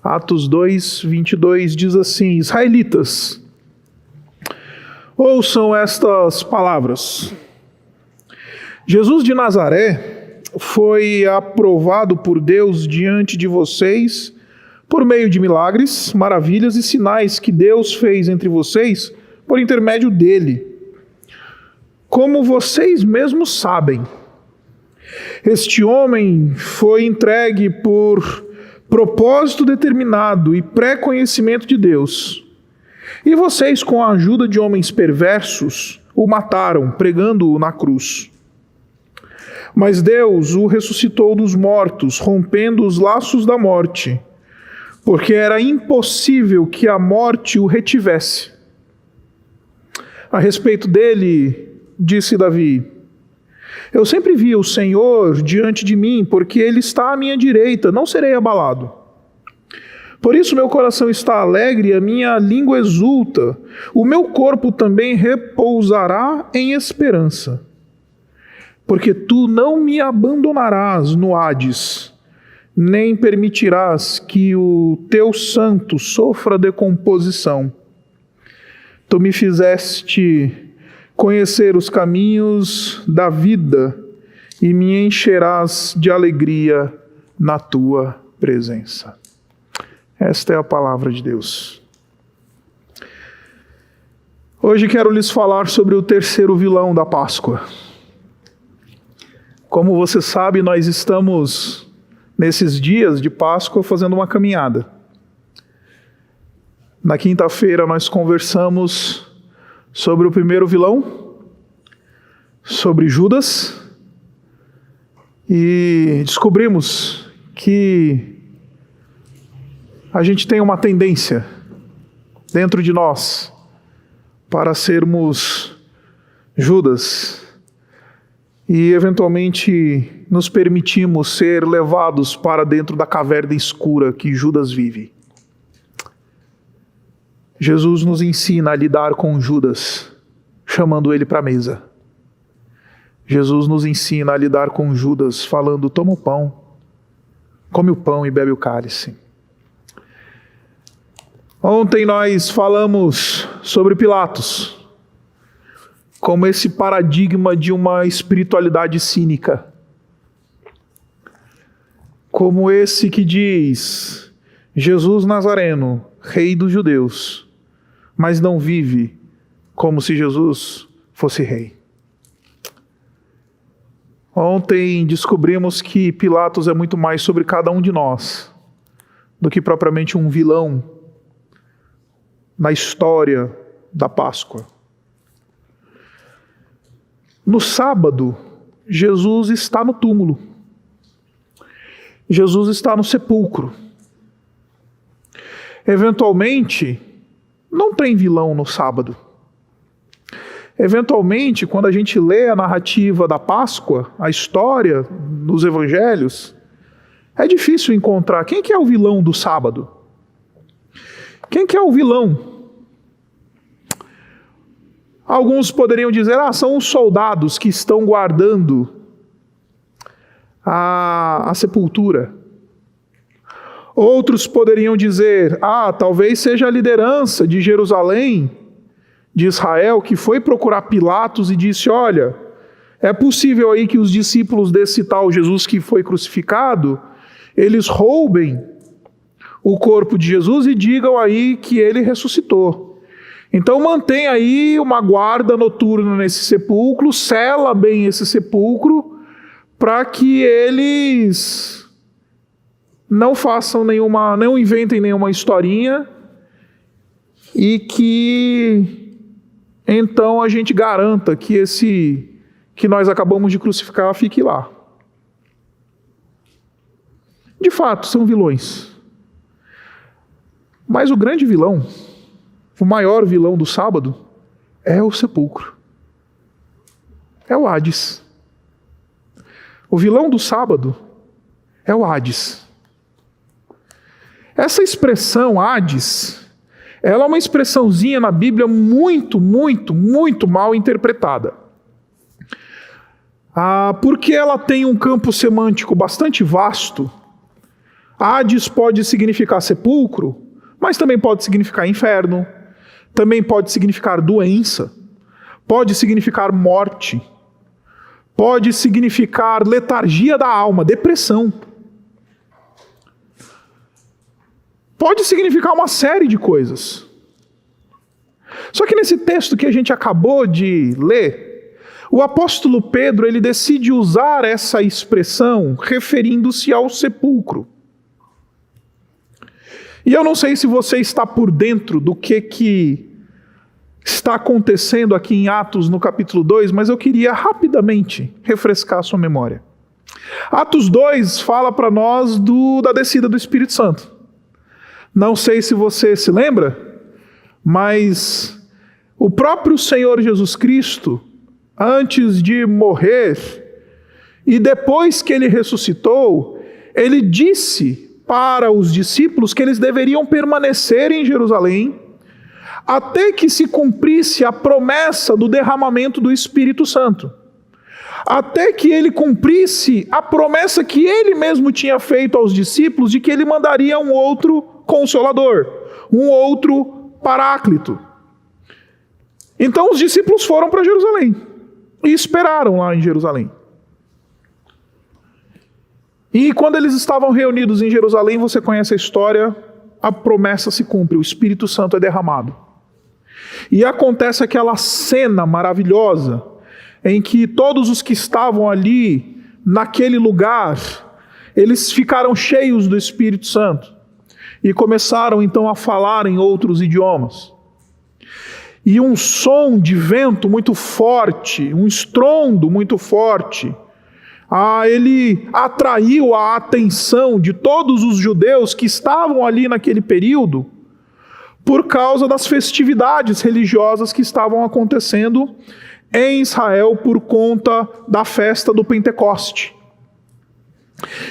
Atos 2, 22 diz assim: Israelitas, ouçam estas palavras. Jesus de Nazaré foi aprovado por Deus diante de vocês por meio de milagres, maravilhas e sinais que Deus fez entre vocês por intermédio dele. Como vocês mesmos sabem, este homem foi entregue por propósito determinado e pré-conhecimento de Deus. E vocês, com a ajuda de homens perversos, o mataram, pregando-o na cruz. Mas Deus o ressuscitou dos mortos, rompendo os laços da morte, porque era impossível que a morte o retivesse. A respeito dele, disse Davi: eu sempre vi o Senhor diante de mim, porque ele está à minha direita, não serei abalado. Por isso meu coração está alegre e a minha língua exulta. O meu corpo também repousará em esperança. Porque tu não me abandonarás no Hades, nem permitirás que o teu santo sofra decomposição. Tu me fizeste conhecer os caminhos da vida e me encherás de alegria na tua presença. Esta é a palavra de Deus. Hoje quero lhes falar sobre o terceiro vilão da Páscoa. Como você sabe, nós estamos, nesses dias de Páscoa, fazendo uma caminhada. Na quinta-feira nós conversamos sobre o primeiro vilão, sobre Judas, e descobrimos que a gente tem uma tendência dentro de nós para sermos Judas e eventualmente nos permitimos ser levados para dentro da caverna escura que Judas vive. Jesus nos ensina a lidar com Judas, chamando ele para a mesa. Jesus nos ensina a lidar com Judas, falando: toma o pão, come o pão e bebe o cálice. Ontem nós falamos sobre Pilatos, como esse paradigma de uma espiritualidade cínica. Como esse que diz: Jesus Nazareno, rei dos judeus, mas não vive como se Jesus fosse rei. Ontem descobrimos que Pilatos é muito mais sobre cada um de nós do que propriamente um vilão na história da Páscoa. No sábado, Jesus está no túmulo. Jesus está no sepulcro. Eventualmente, não tem vilão no sábado. Eventualmente, quando a gente lê a narrativa da Páscoa, a história nos evangelhos, é difícil encontrar quem que é o vilão do sábado. Quem que é o vilão? Alguns poderiam dizer: são os soldados que estão guardando a sepultura. Outros poderiam dizer: talvez seja a liderança de Jerusalém, de Israel, que foi procurar Pilatos e disse: olha, é possível aí que os discípulos desse tal Jesus que foi crucificado, eles roubem o corpo de Jesus e digam aí que ele ressuscitou. Então mantém aí uma guarda noturna nesse sepulcro, sela bem esse sepulcro, para que eles não façam não inventem nenhuma historinha, e que então a gente garanta que esse que nós acabamos de crucificar fique lá. De fato, são vilões. Mas o grande vilão, o maior vilão do sábado, é o sepulcro. É o Hades. O vilão do sábado é o Hades. Essa expressão Hades, ela é uma expressãozinha na Bíblia muito, muito, muito mal interpretada. Porque ela tem um campo semântico bastante vasto. Hades pode significar sepulcro, mas também pode significar inferno, também pode significar doença, pode significar morte, pode significar letargia da alma, depressão. Pode significar uma série de coisas. Só que nesse texto que a gente acabou de ler, o apóstolo Pedro ele decide usar essa expressão referindo-se ao sepulcro. E eu não sei se você está por dentro do que está acontecendo aqui em Atos no capítulo 2, mas eu queria rapidamente refrescar a sua memória. Atos 2 fala para nós da descida do Espírito Santo. Não sei se você se lembra, mas o próprio Senhor Jesus Cristo, antes de morrer e depois que ele ressuscitou, ele disse para os discípulos que eles deveriam permanecer em Jerusalém até que se cumprisse a promessa do derramamento do Espírito Santo. Até que ele cumprisse a promessa que ele mesmo tinha feito aos discípulos de que ele mandaria um outro Consolador, um outro Paráclito. Então os discípulos foram para Jerusalém e esperaram lá em Jerusalém. E quando eles estavam reunidos em Jerusalém, você conhece a história, a promessa se cumpre, o Espírito Santo é derramado. E acontece aquela cena maravilhosa em que todos os que estavam ali, naquele lugar, eles ficaram cheios do Espírito Santo e começaram então a falar em outros idiomas. E um som de vento muito forte, um estrondo muito forte, ele atraiu a atenção de todos os judeus que estavam ali naquele período, por causa das festividades religiosas que estavam acontecendo em Israel por conta da festa do Pentecoste.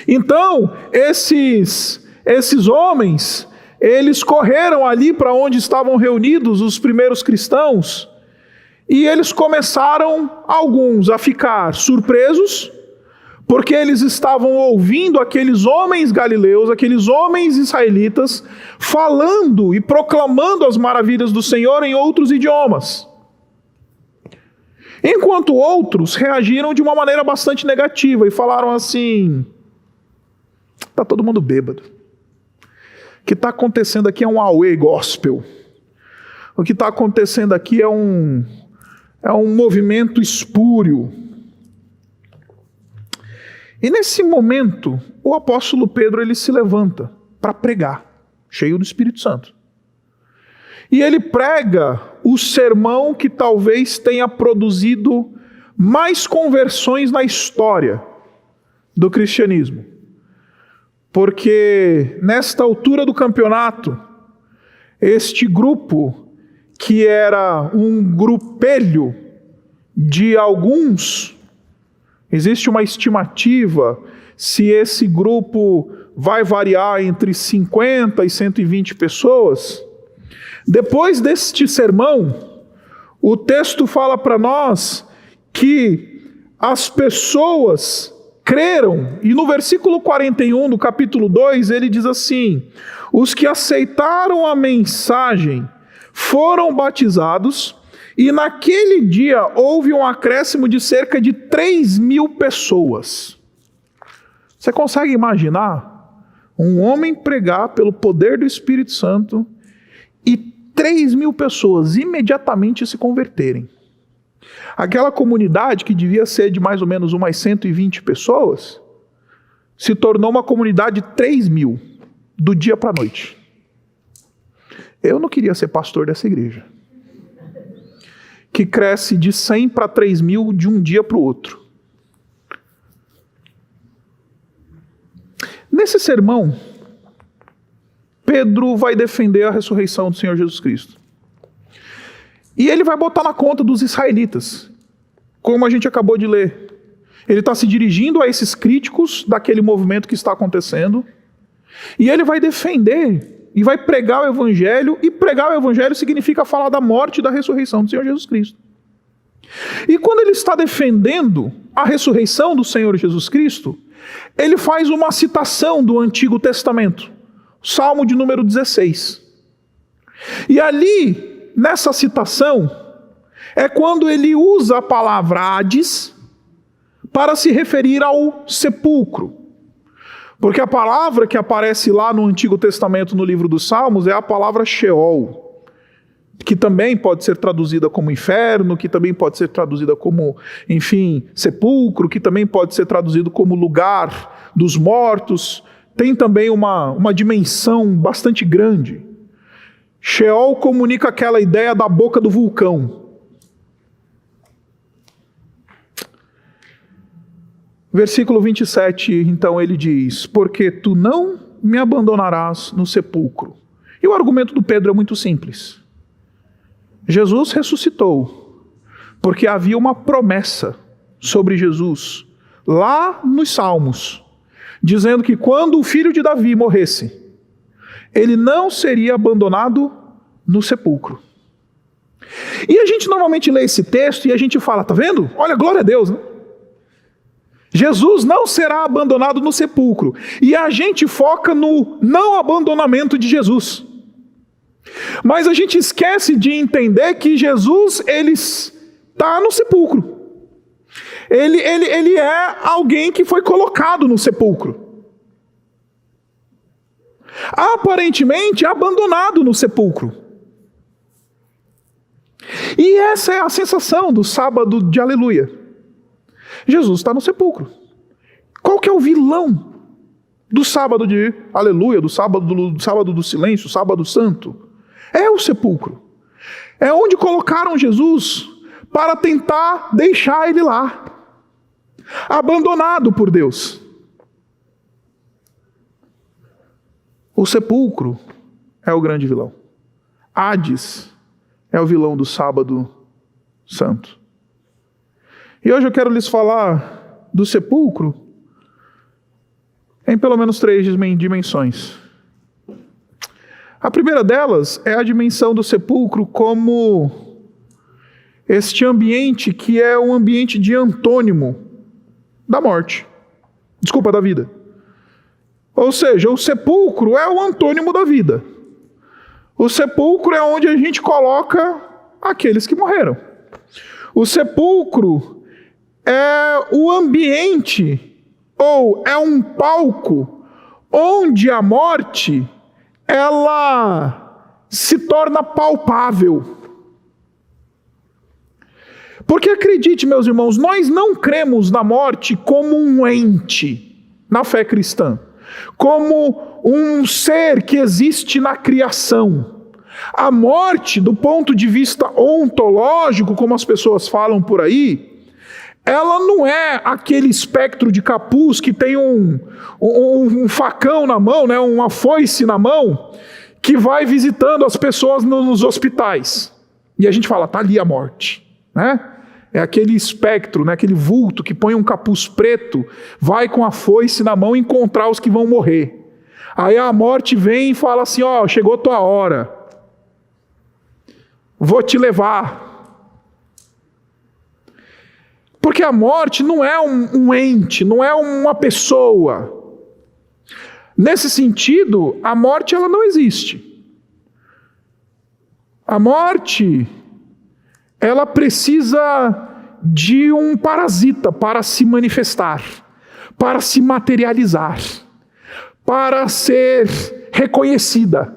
Então, esses homens, eles correram ali para onde estavam reunidos os primeiros cristãos, e eles começaram, alguns, a ficar surpresos, porque eles estavam ouvindo aqueles homens galileus, aqueles homens israelitas, falando e proclamando as maravilhas do Senhor em outros idiomas. Enquanto outros reagiram de uma maneira bastante negativa e falaram assim: está todo mundo bêbado. O que está acontecendo aqui é um auê gospel. O que está acontecendo aqui é um movimento espúrio. E nesse momento, o apóstolo Pedro ele se levanta para pregar, cheio do Espírito Santo. E ele prega o sermão que talvez tenha produzido mais conversões na história do cristianismo. Porque nesta altura do campeonato, este grupo, que era um grupelho de alguns, existe uma estimativa se esse grupo vai variar entre 50 e 120 pessoas. Depois deste sermão, o texto fala para nós que as pessoas creram, e no versículo 41 do capítulo 2, ele diz assim: os que aceitaram a mensagem foram batizados, e naquele dia houve um acréscimo de cerca de 3.000 pessoas. Você consegue imaginar um homem pregar pelo poder do Espírito Santo e 3.000 pessoas imediatamente se converterem? Aquela comunidade que devia ser de mais ou menos umas 120 pessoas, se tornou uma comunidade de 3.000, do dia para a noite. Eu não queria ser pastor dessa igreja, que cresce de 100 para 3.000 de um dia para o outro. Nesse sermão, Pedro vai defender a ressurreição do Senhor Jesus Cristo. E ele vai botar na conta dos israelitas, como a gente acabou de ler. Ele está se dirigindo a esses críticos daquele movimento que está acontecendo, e ele vai defender e vai pregar o Evangelho, e pregar o Evangelho significa falar da morte e da ressurreição do Senhor Jesus Cristo. E quando ele está defendendo a ressurreição do Senhor Jesus Cristo, ele faz uma citação do Antigo Testamento, Salmo de número 16. E ali, nessa citação, é quando ele usa a palavra Hades para se referir ao sepulcro. Porque a palavra que aparece lá no Antigo Testamento, no livro dos Salmos, é a palavra Sheol, que também pode ser traduzida como inferno, que também pode ser traduzida como, enfim, sepulcro, que também pode ser traduzido como lugar dos mortos. Tem também uma dimensão bastante grande. Sheol comunica aquela ideia da boca do vulcão. Versículo 27, então ele diz: porque tu não me abandonarás no sepulcro. E o argumento do Pedro é muito simples. Jesus ressuscitou, porque havia uma promessa sobre Jesus, lá nos Salmos, dizendo que quando o filho de Davi morresse, ele não seria abandonado no sepulcro. E a gente normalmente lê esse texto e a gente fala, tá vendo? Olha, glória a Deus, né? Jesus não será abandonado no sepulcro. E a gente foca no não abandonamento de Jesus. Mas a gente esquece de entender que Jesus, ele está no sepulcro. Ele é alguém que foi colocado no sepulcro. Aparentemente abandonado no sepulcro. E essa é a sensação do sábado de aleluia. Jesus está no sepulcro. Qual que é o vilão do sábado de aleluia, do sábado do silêncio, sábado santo? É o sepulcro. É onde colocaram Jesus para tentar deixar ele lá, abandonado por Deus. O sepulcro é o grande vilão. Hades é o vilão do sábado santo. E hoje eu quero lhes falar do sepulcro em pelo menos 3 dimensões. A primeira delas é a dimensão do sepulcro como este ambiente que é um ambiente de antônimo da morte. Desculpa, da vida. Ou seja, o sepulcro é o antônimo da vida. O sepulcro é onde a gente coloca aqueles que morreram. O sepulcro é o ambiente, ou é um palco, onde a morte, ela se torna palpável. Porque acredite, meus irmãos, nós não cremos na morte como um ente, na fé cristã, como um ser que existe na criação. A morte, do ponto de vista ontológico, como as pessoas falam por aí, ela não é aquele espectro de capuz que tem um facão na mão, né, uma foice na mão, que vai visitando as pessoas nos hospitais. E a gente fala, tá ali a morte, né? É aquele espectro, né, aquele vulto que põe um capuz preto, vai com a foice na mão encontrar os que vão morrer. Aí a morte vem e fala assim, ó, chegou tua hora. Vou te levar. Porque a morte não é um ente, não é uma pessoa. Nesse sentido, a morte ela não existe. A morte, ela precisa de um parasita para se manifestar, para se materializar, para ser reconhecida.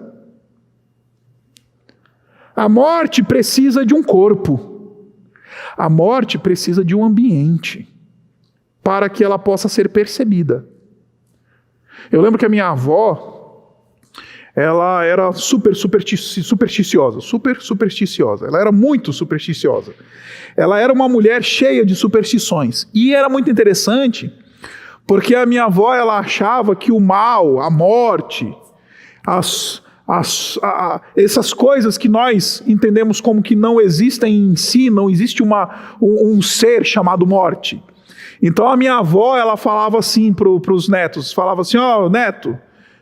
A morte precisa de um corpo. A morte precisa de um ambiente para que ela possa ser percebida. Eu lembro que a minha avó, ela era super supersticiosa. Ela era muito supersticiosa. Ela era uma mulher cheia de superstições. E era muito interessante, porque a minha avó ela achava que o mal, a morte, essas coisas que nós entendemos como que não existem em si, não existe um ser chamado morte. Então a minha avó, ela falava assim para os netos, falava assim, ó, neto,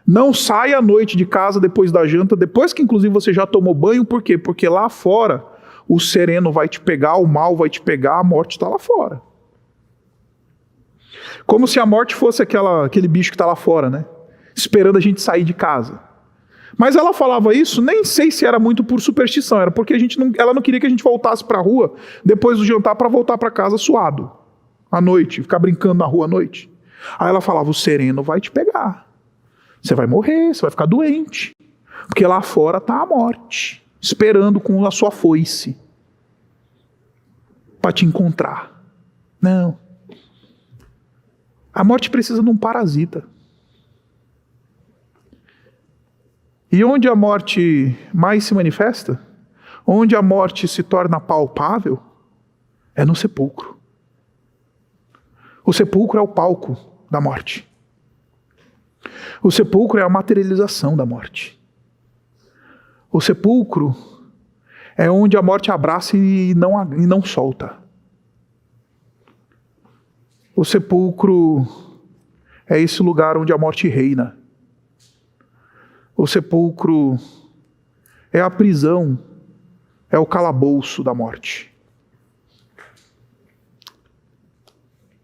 não saia à noite de casa depois da janta, depois que inclusive você já tomou banho, por quê? Porque lá fora o sereno vai te pegar, o mal vai te pegar, a morte está lá fora. Como se a morte fosse aquele bicho que está lá fora, né? Esperando a gente sair de casa. Mas ela falava isso, nem sei se era muito por superstição, era porque ela não queria que a gente voltasse para a rua depois do jantar para voltar para casa suado, à noite, ficar brincando na rua à noite. Aí ela falava, o sereno vai te pegar. Você vai morrer, você vai ficar doente. Porque lá fora está a morte, esperando com a sua foice para te encontrar. Não. A morte precisa de um parasita. E onde a morte mais se manifesta, onde a morte se torna palpável, é no sepulcro. O sepulcro é o palco da morte. O sepulcro é a materialização da morte. O sepulcro é onde a morte abraça e não solta. O sepulcro é esse lugar onde a morte reina. O sepulcro é a prisão, é o calabouço da morte.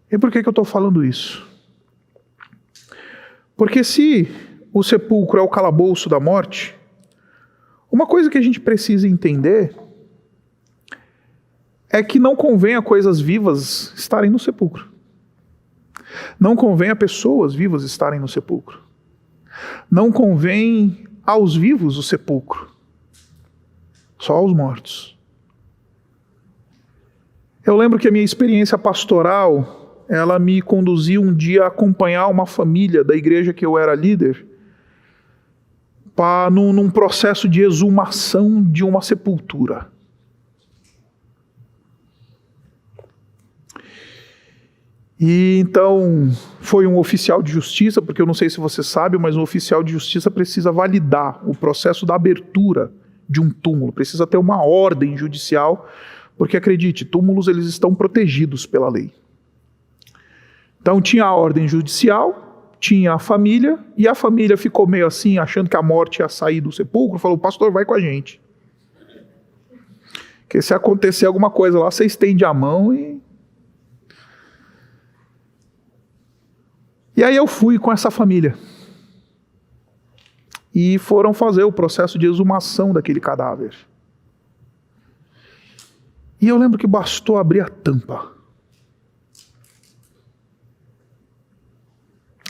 E por que eu estou falando isso? Porque se o sepulcro é o calabouço da morte, uma coisa que a gente precisa entender é que não convém a coisas vivas estarem no sepulcro. Não convém a pessoas vivas estarem no sepulcro. Não convém aos vivos o sepulcro. Só aos mortos. Eu lembro que a minha experiência pastoral, ela me conduziu um dia a acompanhar uma família da igreja que eu era líder, num processo de exumação de uma sepultura. E então foi um oficial de justiça, porque eu não sei se você sabe, mas um oficial de justiça precisa validar o processo da abertura de um túmulo, precisa ter uma ordem judicial, porque acredite, túmulos eles estão protegidos pela lei. Então tinha a ordem judicial, tinha a família, e a família ficou meio assim, achando que a morte ia sair do sepulcro, falou, pastor, vai com a gente. Porque se acontecer alguma coisa lá, você estende a mão E aí eu fui com essa família. E foram fazer o processo de exumação daquele cadáver. E eu lembro que bastou abrir a tampa.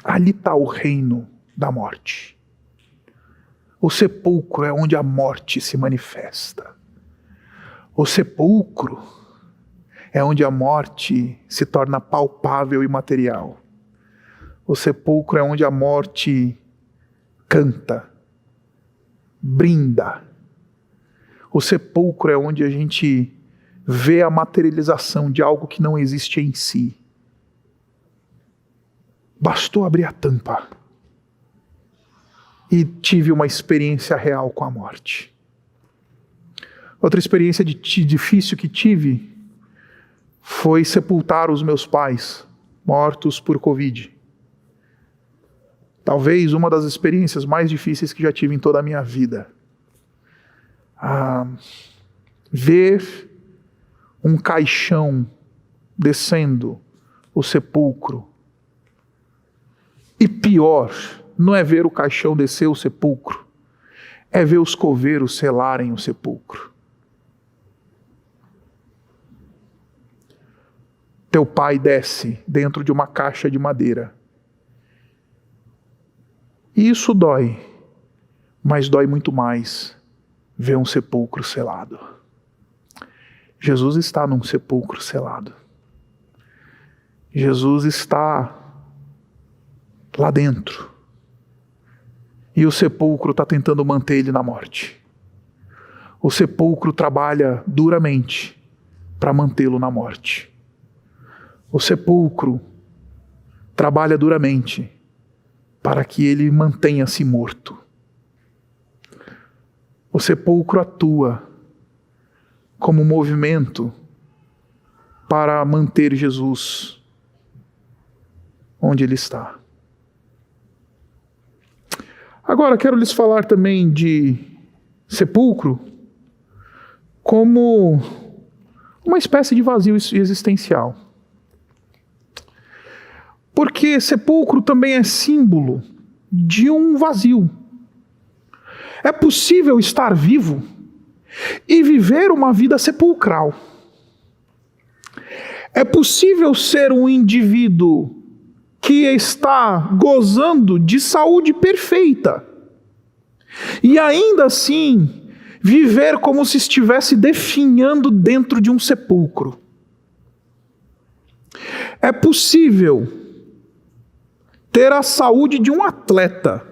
Ali está o reino da morte. O sepulcro é onde a morte se manifesta. O sepulcro é onde a morte se torna palpável e material. O sepulcro é onde a morte canta, brinda. O sepulcro é onde a gente vê a materialização de algo que não existe em si. Bastou abrir a tampa e tive uma experiência real com a morte. Outra experiência difícil que tive foi sepultar os meus pais, mortos por Covid. Talvez uma das experiências mais difíceis que já tive em toda a minha vida. Ver um caixão descendo o sepulcro. E pior, não é ver o caixão descer o sepulcro, é ver os coveiros selarem o sepulcro. Teu pai desce dentro de uma caixa de madeira. E isso dói, mas dói muito mais ver um sepulcro selado. Jesus está num sepulcro selado. Jesus está lá dentro. E o sepulcro está tentando manter ele na morte. O sepulcro trabalha duramente para mantê-lo na morte. O sepulcro trabalha duramente para que ele mantenha-se morto. O sepulcro atua como um movimento para manter Jesus onde ele está. Agora, quero lhes falar também de sepulcro como uma espécie de vazio existencial. Porque sepulcro também é símbolo de um vazio. É possível estar vivo e viver uma vida sepulcral. É possível ser um indivíduo que está gozando de saúde perfeita e ainda assim viver como se estivesse definhando dentro de um sepulcro. É possível ter a saúde de um atleta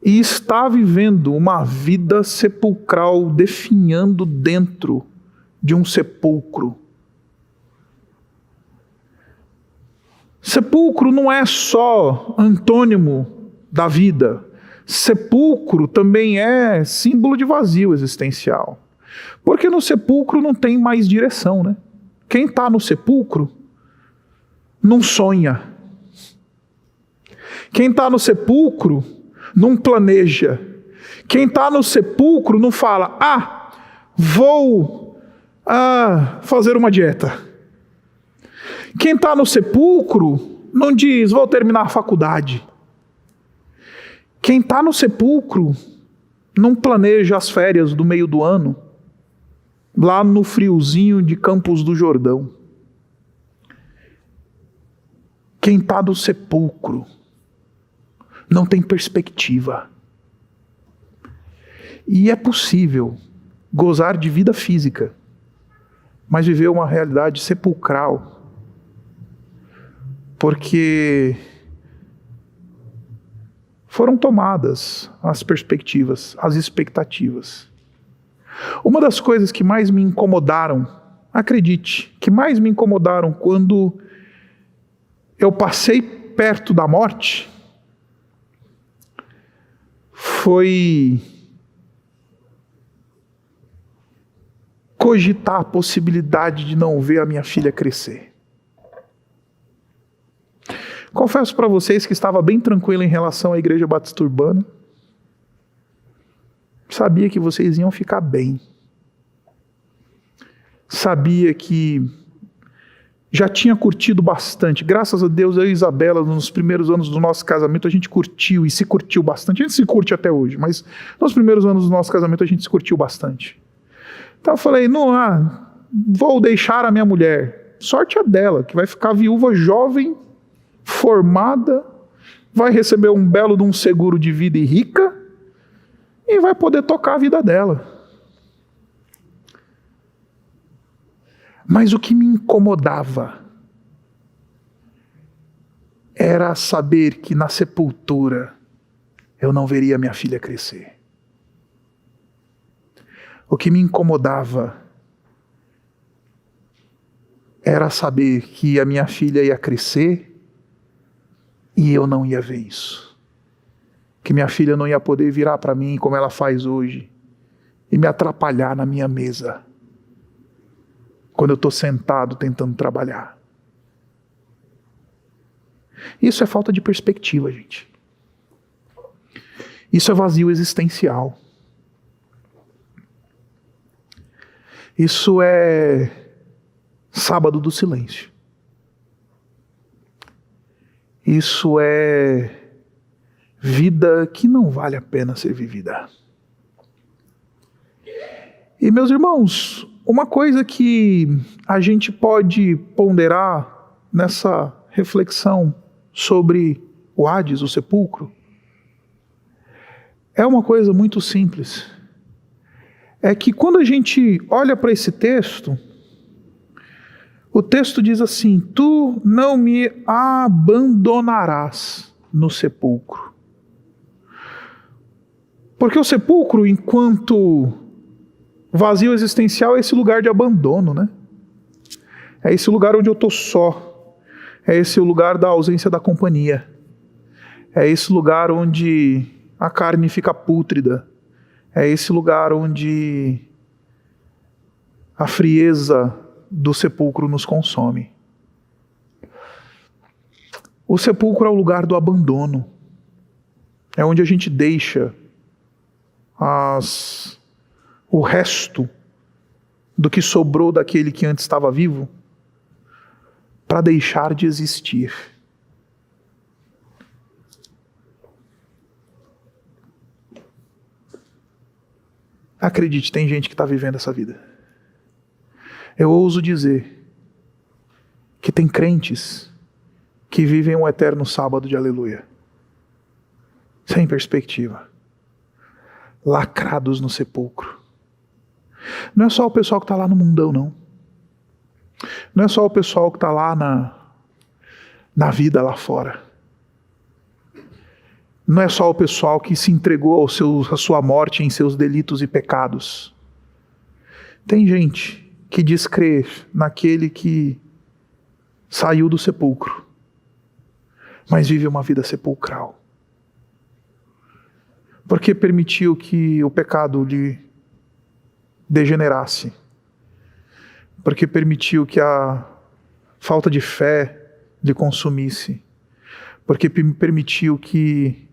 e estar vivendo uma vida sepulcral, definhando dentro de um sepulcro. Sepulcro não é só antônimo da vida. Sepulcro também é símbolo de vazio existencial. Porque no sepulcro não tem mais direção, né? Quem está no sepulcro não sonha. Quem está no sepulcro não planeja. Quem está no sepulcro não fala, vou fazer uma dieta. Quem está no sepulcro não diz, vou terminar a faculdade. Quem está no sepulcro não planeja as férias do meio do ano, lá no friozinho de Campos do Jordão. Quem está no sepulcro não tem perspectiva. E é possível gozar de vida física, mas viver uma realidade sepulcral, porque foram tomadas as perspectivas, as expectativas. Uma das coisas que mais me incomodaram, acredite, que mais me incomodaram quando eu passei perto da morte, foi cogitar a possibilidade de não ver a minha filha crescer. Confesso para vocês que estava bem tranquilo em relação à Igreja Batista Urbana. Sabia que vocês iam ficar bem. Sabia que já tinha curtido bastante. Graças a Deus, eu e Isabela, nos primeiros anos do nosso casamento, a gente curtiu e se curtiu bastante. A gente se curte até hoje, mas nos primeiros anos do nosso casamento, a gente se curtiu bastante. Então eu falei, vou deixar a minha mulher. Sorte a dela, que vai ficar viúva jovem, formada, vai receber um belo de um seguro de vida e rica, e vai poder tocar a vida dela. Mas o que me incomodava era saber que na sepultura eu não veria minha filha crescer. O que me incomodava era saber que a minha filha ia crescer e eu não ia ver isso. Que minha filha não ia poder virar para mim como ela faz hoje e me atrapalhar na minha mesa quando eu estou sentado tentando trabalhar. Isso é falta de perspectiva, gente. Isso é vazio existencial. Isso é sábado do silêncio. Isso é vida que não vale a pena ser vivida. E meus irmãos, uma coisa que a gente pode ponderar nessa reflexão sobre o Hades, o sepulcro, é uma coisa muito simples. É que quando a gente olha para esse texto, o texto diz assim: tu não me abandonarás no sepulcro. Porque o sepulcro, enquanto vazio existencial, é esse lugar de abandono, né? É esse lugar onde eu estou só. É esse o lugar da ausência da companhia. É esse lugar onde a carne fica pútrida. É esse lugar onde a frieza do sepulcro nos consome. O sepulcro é o lugar do abandono. É onde a gente deixa o resto do que sobrou daquele que antes estava vivo para deixar de existir. Acredite, tem gente que está vivendo essa vida. Eu ouso dizer que tem crentes que vivem um eterno sábado de aleluia, sem perspectiva, lacrados no sepulcro. Não é só o pessoal que está lá no mundão, não. Não é só o pessoal que está lá na vida lá fora. Não é só o pessoal que se entregou à sua morte em seus delitos e pecados. Tem gente que diz crer naquele que saiu do sepulcro, mas vive uma vida sepulcral. Porque permitiu que o pecado lhe degenerasse. Porque permitiu que a falta de fé lhe consumisse. Porque permitiu que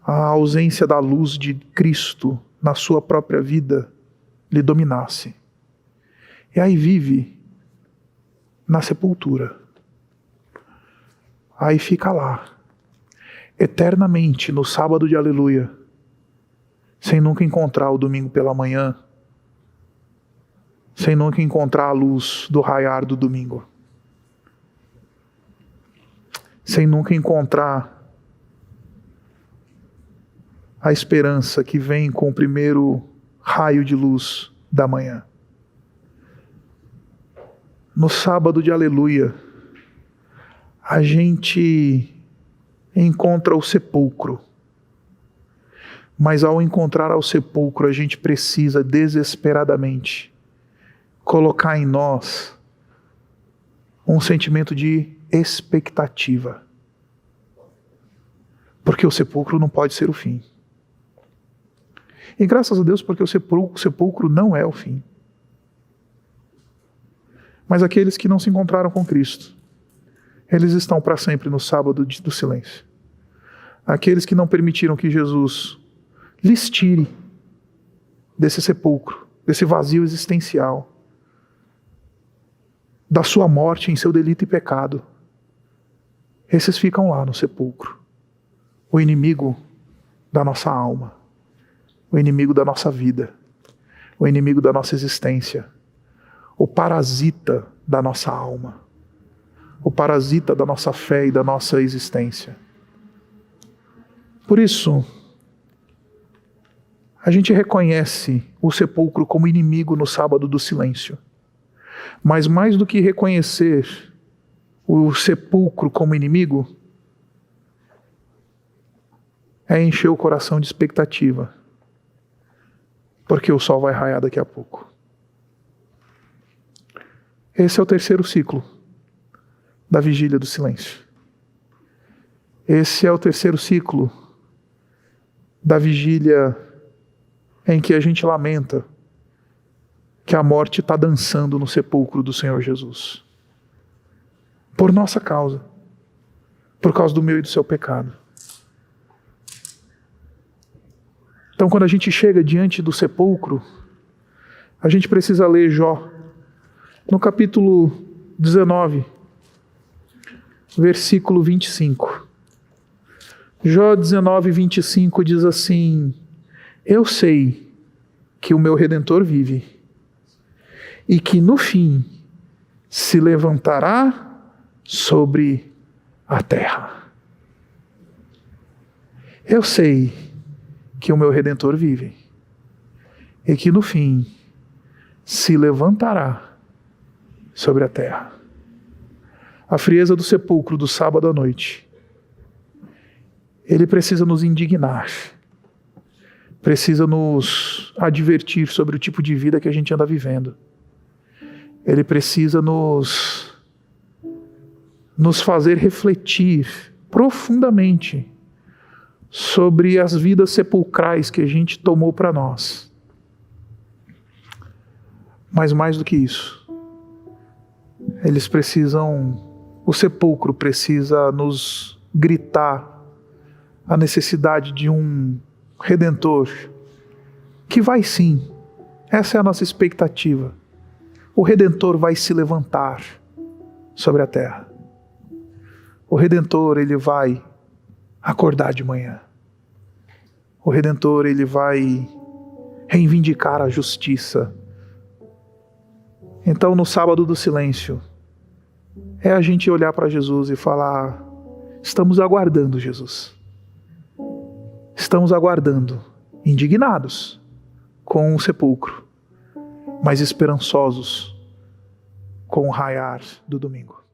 a ausência da luz de Cristo na sua própria vida lhe dominasse. E aí vive na sepultura. Aí fica lá, eternamente no sábado de aleluia, sem nunca encontrar o domingo pela manhã, sem nunca encontrar a luz do raiar do domingo, sem nunca encontrar a esperança que vem com o primeiro raio de luz da manhã. No sábado de aleluia, a gente encontra o sepulcro. Mas ao encontrar ao sepulcro, a gente precisa desesperadamente colocar em nós um sentimento de expectativa. Porque o sepulcro não pode ser o fim. E graças a Deus, porque o sepulcro não é o fim. Mas aqueles que não se encontraram com Cristo, eles estão para sempre no sábado do silêncio. Aqueles que não permitiram que Jesus lhes tire desse sepulcro, desse vazio existencial, da sua morte em seu delito e pecado, esses ficam lá no sepulcro. O inimigo da nossa alma, o inimigo da nossa vida, o inimigo da nossa existência, o parasita da nossa alma, o parasita da nossa fé e da nossa existência. Por isso, a gente reconhece o sepulcro como inimigo no sábado do silêncio. Mas mais do que reconhecer o sepulcro como inimigo, é encher o coração de expectativa, porque o sol vai raiar daqui a pouco. Esse é o terceiro ciclo da vigília do silêncio. Esse é o terceiro ciclo da vigília em que a gente lamenta que a morte está dançando no sepulcro do Senhor Jesus. Por nossa causa. Por causa do meu e do seu pecado. Então, quando a gente chega diante do sepulcro, a gente precisa ler Jó, no capítulo 19, versículo 25. Jó 19, 25 diz assim: eu sei que o meu Redentor vive, e que no fim se levantará sobre a terra. Eu sei que o meu Redentor vive, e que no fim se levantará sobre a terra. A frieza do sepulcro do sábado à noite, ele precisa nos indignar, precisa nos advertir sobre o tipo de vida que a gente anda vivendo. Ele precisa nos fazer refletir profundamente sobre as vidas sepulcrais que a gente tomou para nós. Mas mais do que isso, o sepulcro precisa nos gritar a necessidade de um Redentor que vai sim, essa é a nossa expectativa. O Redentor vai se levantar sobre a terra. O Redentor, ele vai acordar de manhã. O Redentor, ele vai reivindicar a justiça. Então, no sábado do silêncio, é a gente olhar para Jesus e falar: estamos aguardando, Jesus. Estamos aguardando, indignados com o sepulcro, mas esperançosos com o raiar do domingo.